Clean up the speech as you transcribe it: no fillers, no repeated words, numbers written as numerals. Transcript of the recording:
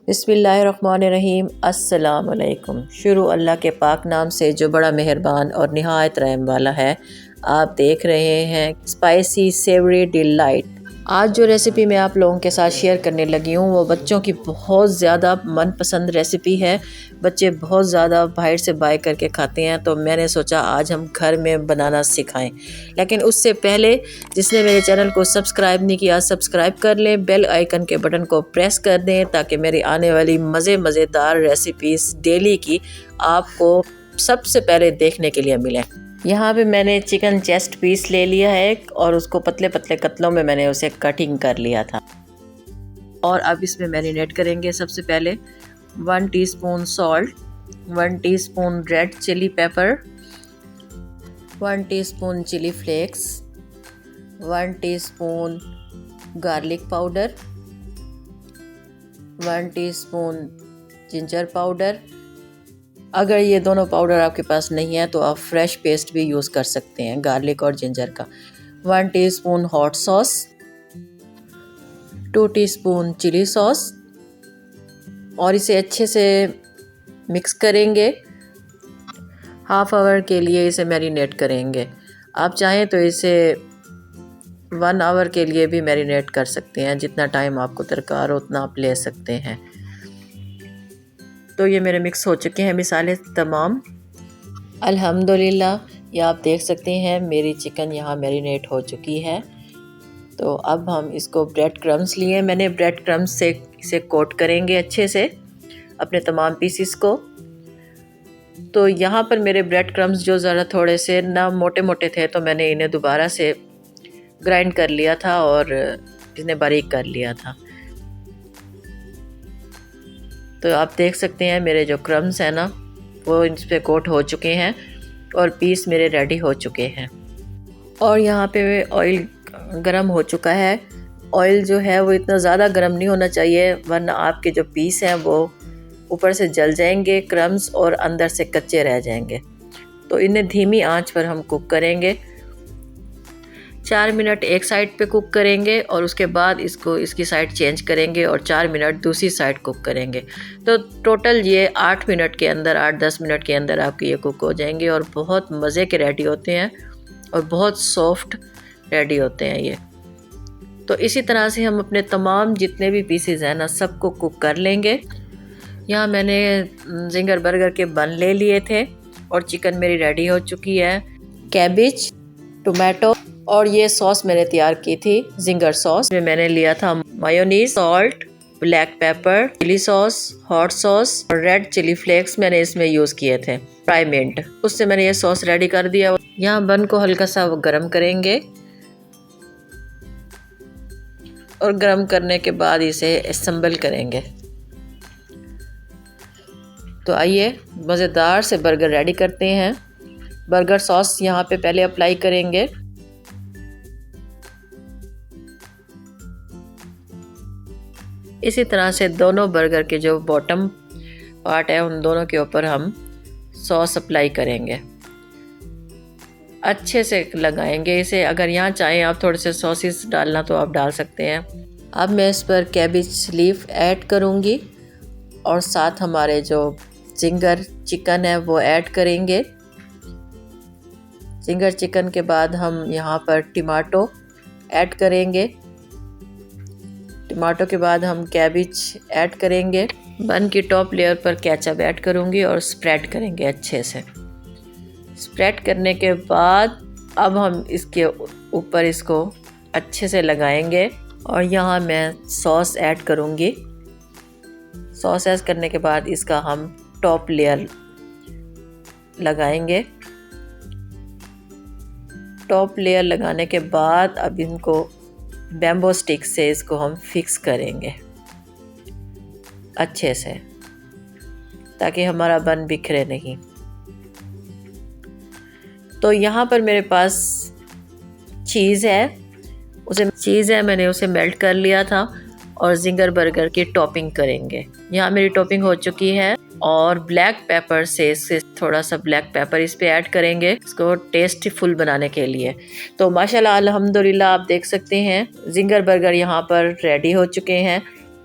बिस्मिल्लाहिर्रहमानिर्रहीम। अस्सलाम वालेकुम। शुरू अल्लाह के पाक नाम से जो बड़ा मेहरबान और निहायत रहम वाला है। आप देख रहे हैं स्पाइसी सेवरी डिलाइट। आज जो रेसिपी मैं आप लोगों के साथ शेयर करने लगी हूँ वो बच्चों की बहुत ज़्यादा मनपसंद रेसिपी है। बच्चे बहुत ज़्यादा बाहर से बाय करके खाते हैं, तो मैंने सोचा आज हम घर में बनाना सिखाएं। लेकिन उससे पहले जिसने मेरे चैनल को सब्सक्राइब नहीं किया सब्सक्राइब कर लें, बेल आइकन के बटन को प्रेस कर दें ताकि मेरी आने वाली मज़ेदार रेसिपीज़ डेली की आपको सबसे पहले देखने के लिए मिलें। यहाँ पे मैंने चिकन चेस्ट पीस ले लिया है और उसको पतले पतले कतलों में मैंने उसे कटिंग कर लिया था। और अब इसमें मैरिनेट करेंगे। सबसे पहले 1 teaspoon salt, 1 teaspoon red chilli pepper, 1 teaspoon chilli flakes, 1 teaspoon garlic powder, 1 teaspoon ginger powder. अगर ये दोनों पाउडर आपके पास नहीं है तो आप फ्रेश पेस्ट भी यूज़ कर सकते हैं गार्लिक और जिंजर का। 1 teaspoon hot sauce, 2 teaspoon chilli sauce, और इसे अच्छे से मिक्स करेंगे। हाफ आवर के लिए इसे मैरिनेट करेंगे। आप चाहें तो इसे 1 आवर के लिए भी मैरिनेट कर सकते हैं, जितना टाइम आपको दरकार हो उतना आप ले सकते हैं। तो ये मेरे मिक्स हो चुके हैं मिसाले तमाम। अल्हम्दुलिल्लाह, ये आप देख सकते हैं मेरी चिकन यहाँ मैरिनेट हो चुकी है। तो अब हम इसको ब्रेड क्रम्स लिए, मैंने ब्रेड क्रम्स से इसे कोट करेंगे अच्छे से अपने तमाम पीसीस को। तो यहाँ पर मेरे ब्रेड क्रम्स जो ज़रा थोड़े से ना मोटे मोटे थे तो मैंने इन्हें दोबारा से ग्राइंड कर लिया था और इन्हें बारीक कर लिया था। तो आप देख सकते हैं मेरे जो क्रम्स हैं ना वो इस पे कोट हो चुके हैं और पीस मेरे रेडी हो चुके हैं। और यहाँ पे ऑयल गरम हो चुका है। ऑयल जो है वो इतना ज़्यादा गरम नहीं होना चाहिए, वरना आपके जो पीस हैं वो ऊपर से जल जाएंगे क्रम्स और अंदर से कच्चे रह जाएंगे। तो इन्हें धीमी आंच पर हम कुक करेंगे। 4 मिनट एक साइड पे कुक करेंगे और उसके बाद इसकी साइड चेंज करेंगे और 4 मिनट दूसरी साइड कुक करेंगे। तो टोटल ये 8 मिनट के अंदर 8-10 मिनट के अंदर आपके ये कुक हो जाएंगे और बहुत मज़े के रेडी होते हैं और बहुत सॉफ्ट रेडी होते हैं ये। तो इसी तरह से हम अपने तमाम जितने भी पीसेस हैं ना सबको कुक कर लेंगे। यहाँ मैंने जिंगर बर्गर के बन ले लिए थे और चिकन मेरी रेडी हो चुकी है। कैबिज, टोमेटो और ये सॉस मैंने तैयार की थी जिंगर सॉस में मैंने लिया था mayonnaise, salt, black pepper, chilli sauce, hot sauce और रेड चिली फ्लेक्स मैंने इसमें यूज़ किए थे, फ्राई मिंट। उससे मैंने ये सॉस रेडी कर दिया। यहाँ बन को हल्का सा गरम करेंगे और गरम करने के बाद इसे असम्बल करेंगे। तो आइए मज़ेदार से बर्गर रेडी करते हैं। बर्गर सॉस यहाँ पे पहले अप्लाई करेंगे। इसी तरह से दोनों बर्गर के जो बॉटम पार्ट है उन दोनों के ऊपर हम सॉस अप्लाई करेंगे, अच्छे से लगाएंगे इसे। अगर यहाँ चाहें आप थोड़े से सॉसेस डालना तो आप डाल सकते हैं। अब मैं इस पर कैबिज लीफ ऐड करूँगी और साथ हमारे जो जिंगर चिकन है वो ऐड करेंगे। जिंगर चिकन के बाद हम यहाँ पर टमाटो ऐड करेंगे। टमाटो के बाद हम कैबिज ऐड करेंगे। बन की टॉप लेयर पर केचप ऐड करूँगी और स्प्रेड करेंगे अच्छे से। स्प्रेड करने के बाद अब हम इसके ऊपर इसको अच्छे से लगाएंगे और यहाँ मैं सॉस ऐड करूँगी। सॉस ऐड करने के बाद इसका हम टॉप लेयर लगाएंगे। टॉप लेयर लगाने के बाद अब इनको बैम्बो स्टिक से इसको हम फिक्स करेंगे अच्छे से, ताकि हमारा बन बिखरे नहीं। तो यहाँ पर मेरे पास चीज़ है, मैंने उसे मेल्ट कर लिया था और जिंगर बर्गर की टॉपिंग करेंगे। यहाँ मेरी टॉपिंग हो चुकी है और ब्लैक पेपर से थोड़ा सा ब्लैक पेपर इस पे ऐड करेंगे इसको टेस्टफुल बनाने के लिए। तो माशाल्लाह अल्हम्दुलिल्लाह आप देख सकते हैं जिंगर बर्गर यहाँ पर रेडी हो चुके हैं।